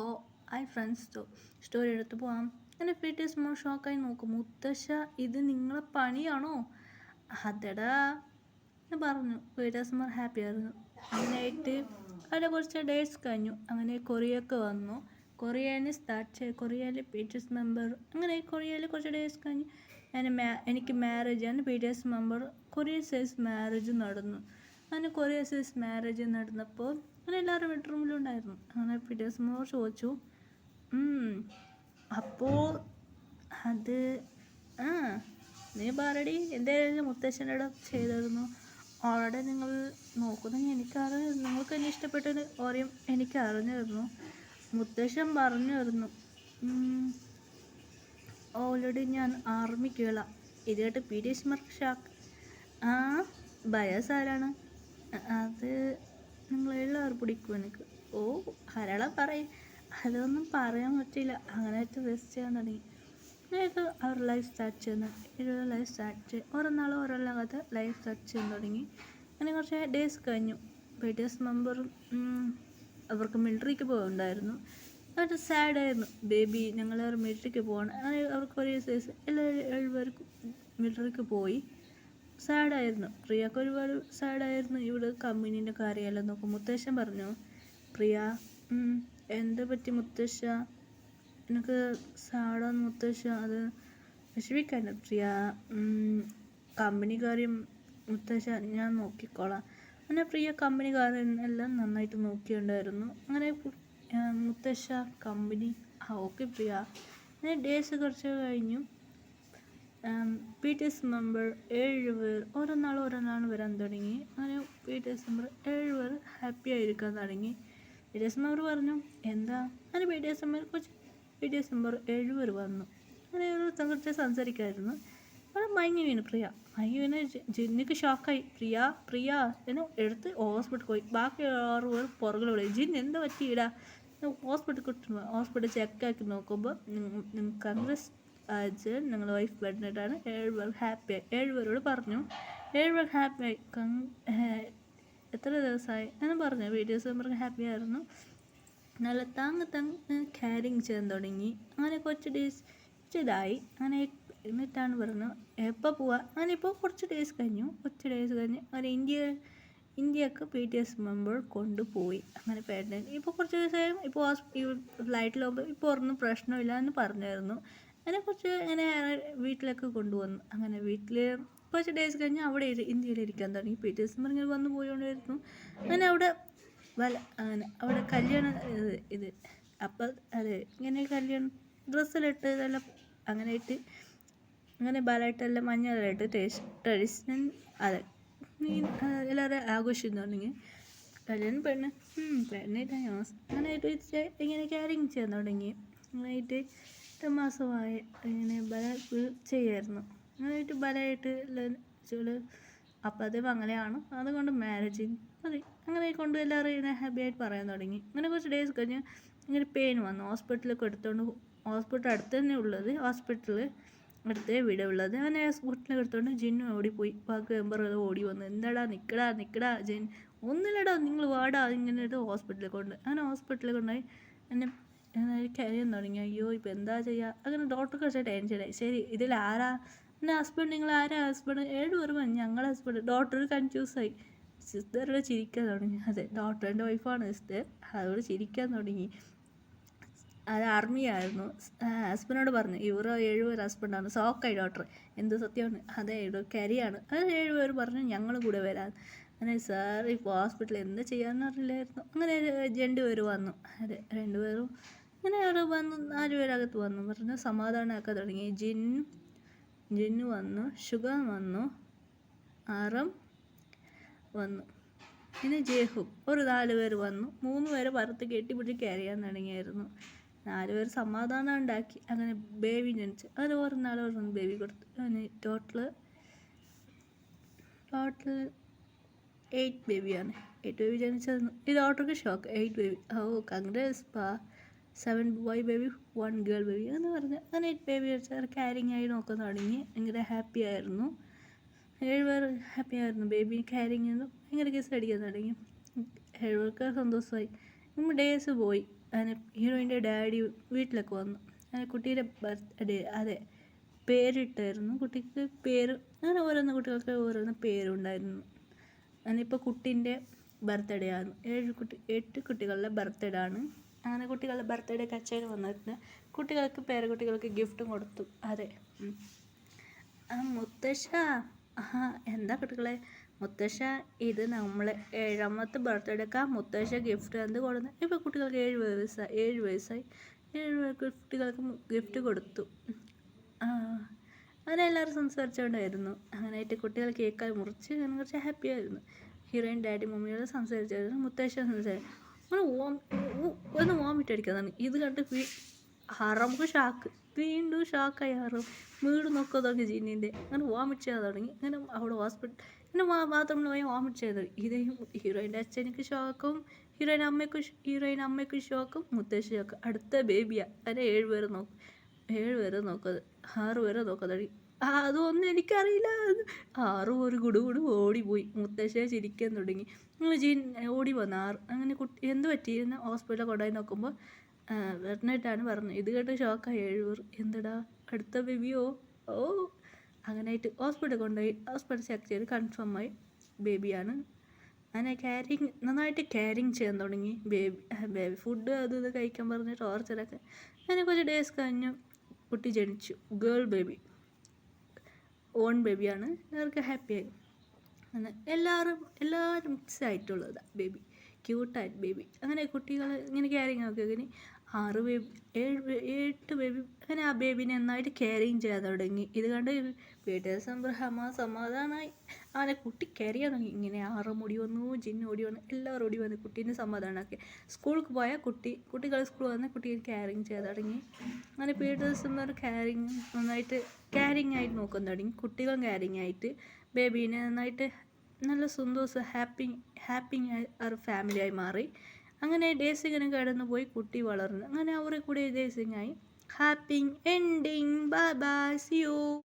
So I friends story എടുത്ത് പോവാം. അങ്ങനെ പീറ്റേഴ്സ് മോൾ ഷോക്കായി നോക്കും. മുത്തശ്ശ, ഇത് നിങ്ങളെ പണിയാണോ? അതെടാ എന്ന് പറഞ്ഞു. പീറ്റേഴ്സ് മോൾ ഹാപ്പി ആയിരുന്നു. അങ്ങനെയായിട്ട് അവിടെ കുറച്ച് ഡേയ്സ് കഴിഞ്ഞു. അങ്ങനെ കൊറിയൊക്കെ വന്നു. കൊറിയയിൽ പീറ്റേഴ്സ് മെമ്പർ. അങ്ങനെ കൊറിയയിൽ കുറച്ച് ഡേയ്സ് കഴിഞ്ഞു. എനിക്ക് മാരേജ് ആണ്. Peter's member Korean size marriage നടന്നു. അങ്ങനെ കൊറിയൻ സൈസ് മാരേജ് നടന്നപ്പോൾ അങ്ങനെ എല്ലാവരും ബെഡ്റൂമിലുണ്ടായിരുന്നു. അങ്ങനെ പീറ്റേഴ്സ് മെമ്പർ ചോദിച്ചു, അപ്പോൾ അത് നീ പറയടി, എന്തായാലും മുത്തശ്ശനോട് ചെയ്തിരുന്നു. ഓൾറെഡി നിങ്ങൾ നോക്കുന്നത് എനിക്കറിയാം. നിങ്ങൾക്ക് എന്നെ ഇഷ്ടപ്പെട്ടത് ഓരോ എനിക്ക് അറിഞ്ഞിരുന്നു. മുത്തശ്ശൻ പറഞ്ഞിരുന്നു. ഓൾറെഡി ഞാൻ ആർമിക്കുള്ള ഇതായിട്ട് പീറ്റേഴ്സ് മെമ്പർ ഷാക്ക്. ബയസ് ആരാണ്? അത് നിങ്ങളെല്ലാവരും പിടിക്കും എനിക്ക്. ഓ, ആരാളാ പറയും? അതൊന്നും പറയാൻ പറ്റില്ല. അങ്ങനെയായിട്ട് വേസ്റ്റ് ചെയ്യാൻ തുടങ്ങി. അങ്ങനെയൊക്കെ അവർ ലൈഫ് സ്റ്റാർട്ട് ചെയ്യുന്നു. ഓരോ നാളും ഓരോ കഥ ലൈഫ് സ്റ്റാർട്ട് ചെയ്യാൻ തുടങ്ങി. അങ്ങനെ കുറച്ച് ഡേയ്സ് കഴിഞ്ഞു. പീറ്റേഴ്സ് മെമ്പറും അവർക്ക് മിലിറ്ററിക്ക് പോകുന്നുണ്ടായിരുന്നു. അവർ സാഡായിരുന്നു. ബേബി, ഞങ്ങളെല്ലാവരും മിലിറ്ററിക്ക് പോകണം. അങ്ങനെ അവർക്ക് ഒരേ സൈസ് എല്ലാവർക്കും മിലിറ്ററിക്ക് പോയി. സാഡായിരുന്നു. പ്രിയക്ക് ഒരുപാട് സാഡായിരുന്നു. ഇവിടെ കമ്പനീൻ്റെ കാര്യമെല്ലാം നോക്കും. മുത്തശ്ശൻ പറഞ്ഞു, പ്രിയ, എന്താ പറ്റി മുത്തശ്ശ? എനിക്ക് സാഡാന്ന് മുത്തശ്ശ. അത് വിഷമിക്കാല്ല പ്രിയ. കമ്പനി കാര്യം മുത്തശ്ശ ഞാൻ നോക്കിക്കോളാം. അങ്ങനെ പ്രിയ കമ്പനി കാര്യം എല്ലാം നന്നായിട്ട് നോക്കിയിട്ടുണ്ടായിരുന്നു. അങ്ങനെ മുത്തശ്ശ കമ്പനി ഓക്കെ പ്രിയ. അങ്ങനെ ഡേയ്സ് കുറച്ച് കഴിഞ്ഞു. പീറ്റേഴ്സ് മെമ്പർ 7 പേർ ഓരോ നാളും വരാൻ തുടങ്ങി. അങ്ങനെ പീറ്റേഴ്സ് മെമ്പർ 7 പേർ ഹാപ്പി ആയിരിക്കാൻ തുടങ്ങി. പീറ്റേഴ്സ് മെമ്പർ പറഞ്ഞു, എന്താ? അങ്ങനെ പീറ്റേഴ്സ് മെമ്പർ 7 പേർ വന്നു. അങ്ങനെ കുറച്ച് സംസാരിക്കായിരുന്നു. അവിടെ മയങ്ങി വീണു പ്രിയ. മയങ്ങി വീണ് ജിന്നിക്ക് ഷോക്കായി. പ്രിയ എന്നെ എടുത്ത് ഹോസ്പിറ്റലിൽ പോയി. ബാക്കി 6 പേർ പുറകിൽ വിളി. ജിൻ എന്താ പറ്റിയിടാ? ഹോസ്പിറ്റൽ ചെക്കാക്കി നോക്കുമ്പോൾ കൺഗ്രസ് ആഴ്ച നിങ്ങളുടെ വൈഫ് പ്രഗ്നൻ്റാണ്. 7 പേർ ഹാപ്പിയായി. 7 പേരോട് പറഞ്ഞു. 7 പേർ ഹാപ്പിയായി. എത്ര ദിവസമായി എന്ന് പറഞ്ഞു. പീറ്റേഴ്സ് മെമ്പർക്ക് ഹാപ്പി ആയിരുന്നു. നല്ല താങ്ങ് ക്യാരിങ് ചെയ്യാൻ തുടങ്ങി. അങ്ങനെ കുറച്ച് ഡേയ്സ് ഇതായി. അങ്ങനെ എന്നിട്ടാണ് പറഞ്ഞത് എപ്പോൾ പോവാം. അങ്ങനെ ഇപ്പോൾ കുറച്ച് ഡേയ്സ് കഴിഞ്ഞു. അങ്ങനെ ഇന്ത്യക്ക് പീറ്റേഴ്സ് മെമ്പർ കൊണ്ടുപോയി. അങ്ങനെ പേട്ടൻ ഇപ്പോൾ കുറച്ച് ദിവസമായും ഇപ്പോൾ ഫ്ലൈറ്റിൽ പോകുമ്പോൾ ഇപ്പോൾ ഒന്നും പ്രശ്നമില്ല എന്ന് പറഞ്ഞായിരുന്നു. അങ്ങനെ കുറച്ച് ഇങ്ങനെ വീട്ടിലൊക്കെ കൊണ്ടുവന്നു. അങ്ങനെ വീട്ടിൽ കുറച്ച് ഡേയ്സ് കഴിഞ്ഞ് അവിടെ ഇന്ത്യയിലിരിക്കാൻ തുടങ്ങി. പീറ്റേഴ്സ് മെമ്പർ ഇങ്ങനെ വന്നു പോയോണ്ടായിരുന്നു. അങ്ങനെ അവിടെ കല്യാണം ഇത് അപ്പം അതെ ഇങ്ങനെ കല്യാണം ഡ്രസ്സെല്ലാം ഇതെല്ലാം അങ്ങനെ ഇട്ട് അങ്ങനെ ബാലായിട്ടെല്ലാം മഞ്ഞളായിട്ട് ട്രഡീഷണൽ അതെ എല്ലാവരും ആഘോഷിച്ചു തുടങ്ങി. കല്യാണം പെണ്ണിട്ട് അങ്ങനെയായിട്ട് ഇങ്ങനെ ക്യാരിങ് ചെയ്യാൻ തുടങ്ങി. അങ്ങനെയായിട്ട് 8 മാസമായി ഇങ്ങനെ ബല ചെയ്യായിരുന്നു. അങ്ങനെയായിട്ട് ബലമായിട്ട് അപ്പം അത് അങ്ങനെയാണ്. അതുകൊണ്ട് മാരേജ് മതി അങ്ങനെ കൊണ്ട് എല്ലാവരും ഇങ്ങനെ ഹാപ്പിയായിട്ട് പറയാൻ തുടങ്ങി. അങ്ങനെ കുറച്ച് ഡേയ്സ് കഴിഞ്ഞ് ഇങ്ങനെ പെയിൻ വന്നു. ഹോസ്പിറ്റൽ അടുത്ത് തന്നെ ഉള്ളത്. അടുത്തേ വീട് ഉള്ളത്. അങ്ങനെ ഹോസ്പിറ്റലിൽ എടുത്തുകൊണ്ട് ജിന്നു ഓടിപ്പോയി. ബാക്കി മെമ്പർ ഓടി വന്നു. എന്താടാ നിൽക്കടാ ജിൻ, ഒന്നുമില്ലടാ നിങ്ങൾ വാടാ ഇങ്ങനെ ഹോസ്പിറ്റലിൽ കൊണ്ടുപോയി എന്നെ കരയാൻ തുടങ്ങി. അയ്യോ ഇപ്പം എന്താ ചെയ്യുക? അങ്ങനെ ഡോക്ടർക്ക് വെച്ചാൽ ടെൻഷനായി. ശരി ഇതിൽ ആരാ എൻ്റെ ഹസ്ബൻഡ്? നിങ്ങൾ ആരാ ഹസ്ബൻഡ്? 7 പേർ പറഞ്ഞു ഞങ്ങളുടെ ഹസ്ബൻഡ്. ഡോക്ടർ കൺഫ്യൂസായി. സിസ്റ്ററോട് ചിരിക്കാൻ തുടങ്ങി. അതെ ഡോക്ടറിൻ്റെ വൈഫാണ് സിസ്റ്റർ. അതോട് ചിരിക്കാൻ തുടങ്ങി. അത് ആർമിയായിരുന്നു. ഹസ്ബൻഡിനോട് പറഞ്ഞു ഇവർ 7 പേർ ഹസ്ബൻഡാണ്. സോക്കായി ഡോക്ടർ. എന്ത് സത്യമാണ്? അതെ കരിയാണ്. അത് 7 പേർ പറഞ്ഞു ഞങ്ങൾ കൂടെ വരാൻ. അങ്ങനെ സാർ ഇപ്പോൾ ഹോസ്പിറ്റലിൽ എന്താ ചെയ്യാമെന്ന് അറിയില്ലായിരുന്നു. അങ്ങനെ 2 പേർ വന്നു. അതെ 2 പേരും അങ്ങനെ അവിടെ വന്നു. 4 പേരകത്ത് വന്നു. പറഞ്ഞ് സമാധാനമാക്കാൻ തുടങ്ങി. ജിന്നു വന്നു, ഷുഗർ വന്നു, ആറം വന്നു, പിന്നെ ജേഹു ഒരു 4 പേർ വന്നു. 3 പേര് പുറത്ത് കെട്ടിപ്പിടിച്ച് കരയാൻ തുടങ്ങിയായിരുന്നു. 4 പേർ സമാധാനം ഉണ്ടാക്കി. അങ്ങനെ ബേബി ജനിച്ചു. അങ്ങനെ ഓരോ നാളും ബേബി കൊടുത്തു. അങ്ങനെ ടോട്ടൽ 8 ബേബിയാണ്. 8 ബേബി ജനിച്ചതെന്ന് ഈ ഡോക്ടർക്ക് shock. 8 baby. കൺഗ്രസ് 7 boy baby 1 girl baby എന്ന് പറഞ്ഞു. അങ്ങനെ 8 ബേബി വെച്ചാൽ ക്യാരിങ് ആയി നോക്കാൻ തുടങ്ങി. ഭയങ്കര ഹാപ്പി ആയിരുന്നു. 7 പേർ ഹാപ്പി ആയിരുന്നു. ബേബി ക്യാരിങ് ഭയങ്കര കേസ് അടിക്കാൻ തുടങ്ങി. 7 പേർക്ക് സന്തോഷമായി. ഡേയ്സ് പോയി. അങ്ങനെ ഹീറോയിൻ്റെ ഡാഡി വീട്ടിലേക്ക് വന്നു. അങ്ങനെ കുട്ടീൻ്റെ ബർത്ത്ഡേ പേരിട്ടായിരുന്നു കുട്ടിക്ക് പേര്. അങ്ങനെ ഓരോന്ന് കുട്ടികൾക്ക് ഓരോന്ന് പേരുണ്ടായിരുന്നു. അങ്ങനെ ഇപ്പോൾ കുട്ടീൻ്റെ ബർത്ത്ഡേ ആണ്. 8 കുട്ടികളുടെ ബർത്ത്ഡേ ആണ്. അങ്ങനെ കുട്ടികളുടെ ബർത്ത്ഡേ കച്ചേരി വന്നിട്ട് കുട്ടികൾക്ക് പേരക്കുട്ടികൾക്ക് ഗിഫ്റ്റും കൊടുത്തു. മുത്തശ്ശ, എന്താ കുട്ടികളെ? മുത്തശ്ശ, ഇത് നമ്മളെ 7ാമത്തെ ബർത്ത്ഡേക്കാ മുത്തശ്ശ ഗിഫ്റ്റ് എന്ത് കൊടുത്തു? ഇപ്പോൾ കുട്ടികൾക്ക് 7 വയസ്സായി. 7 കുട്ടികൾക്ക് ഗിഫ്റ്റ് കൊടുത്തു. അങ്ങനെ എല്ലാവരും സംസാരിച്ചുകൊണ്ടായിരുന്നു. അങ്ങനെയായിട്ട് കുട്ടികൾ കേക്കായി മുറിച്ച് അങ്ങനെ കുറച്ച് ഹാപ്പി ആയിരുന്നു. ഹീറോയിൻ ഡാഡി മമ്മിയോട് സംസാരിച്ചായിരുന്നു. മുത്തശ്ശ സംസാരിച്ചു. ഒന്ന് വോമിറ്റ് അടിക്കുന്നതാണ്. ഇത് കണ്ട് ഹറമുക്ക് ഷാക്ക്, വീണ്ടും ഷാക്കായി ഹറം. വീട് നോക്കാൻ തുടങ്ങി ജിന്നിൻ്റെ. അങ്ങനെ വോമിറ്റ് ചെയ്യാൻ തുടങ്ങി. അങ്ങനെ അവിടെ ഇങ്ങനെ ബാത്റൂമിൽ പോയി വോമിറ്റ് ചെയ്തു. ഇതേയും ഹീറോയിൻ്റെ അച്ഛനക്ക് ഷോക്കും, ഹീറോയിൻ അമ്മയ്ക്ക് ഷോക്കും, മുത്തശ്ശി ഷോക്കും. അടുത്ത ബേബിയാണ്. അങ്ങനെ 7 പേര് നോക്കും. 6 പേരെ നോക്കാൻ തുടങ്ങി. അതൊന്നും എനിക്കറിയില്ല. 6 ഒരു കുടുകുടു ഓടിപ്പോയി. മുത്തശ്ശിയെ ചിരിക്കാൻ തുടങ്ങി. ജീൻ ഓടി വന്നു. അങ്ങനെ കുട്ടി എന്ത് പറ്റിയിരുന്ന ഹോസ്പിറ്റലിൽ കൊണ്ടുപോയി നോക്കുമ്പോൾ വെട്ടനായിട്ടാണ് പറഞ്ഞത്. ഇത് കേട്ട് ഷോക്കായി 7 പേർ. എന്തടാ അടുത്ത ബേബിയോ? അങ്ങനെയായിട്ട് ഹോസ്പിറ്റലിൽ കൊണ്ടുപോയി. ഹോസ്പിറ്റൽ ചെക്ക് ചെയ്ത് കൺഫേം ആയി ബേബിയാണ്. അങ്ങനെ നന്നായിട്ട് കെയറിങ് ചെയ്യാൻ തുടങ്ങി. ബേബി ഫുഡ് അത് ഇത് കഴിക്കാൻ പറഞ്ഞ് ടോർച്ചറൊക്കെ. അങ്ങനെ കുറച്ച് ഡേയ്സ് കഴിഞ്ഞു കുട്ടി ജനിച്ചു. ഗേൾ ബേബി, ഓൺ ബേബിയാണ്. എല്ലാവർക്കും ഹാപ്പിയായി. അങ്ങനെ എല്ലാവരും മിക്സ് ആയിട്ടുള്ളതാണ് ബേബി, ക്യൂട്ടായിട്ട് ബേബി. അങ്ങനെ കുട്ടികൾ ഇങ്ങനെ കെയറിങ് ഒക്കെ ഇങ്ങനെ 6 ബേബി 8 ബേബി. അങ്ങനെ ആ ബേബിനെ നന്നായിട്ട് കെയറിങ് ചെയ്യാൻ തുടങ്ങി. ഇത് കണ്ട് വീട്ടിൽ സമാധാനമായി. അങ്ങനെ കുട്ടി കെയർ ചെയ്യാൻ തുടങ്ങി. ഇങ്ങനെ 6 ഓടി വന്നു, ജിന്ന് ഓടി വന്നു, എല്ലാവരും ഓടി വന്നു. കുട്ടീനെ സമാധാനമാക്കി. സ്കൂൾക്ക് പോയ കുട്ടികൾ സ്കൂളിൽ വന്ന് കുട്ടിയെ കെയറിങ് ചെയ്യാൻ തുടങ്ങി. അങ്ങനെ പീഡിയസമ്മർ നന്നായിട്ട് കെയറിങ് ആയിട്ട് നോക്കാൻ തുടങ്ങി. കുട്ടികളും കെയറിങ് ആയിട്ട് ബേബീനെ നന്നായിട്ട് നല്ല സന്തോഷം ഹാപ്പി ഒരു ഫാമിലിയായി മാറി. അങ്ങനെ ഡേയ്സ് ഇങ്ങനെ കടന്നു പോയി. കുട്ടി വളർന്നു. അങ്ങനെ അവരെ കൂടെ ഡേയ്സിങ് ആയി. Happy ending. Bye bye, see U.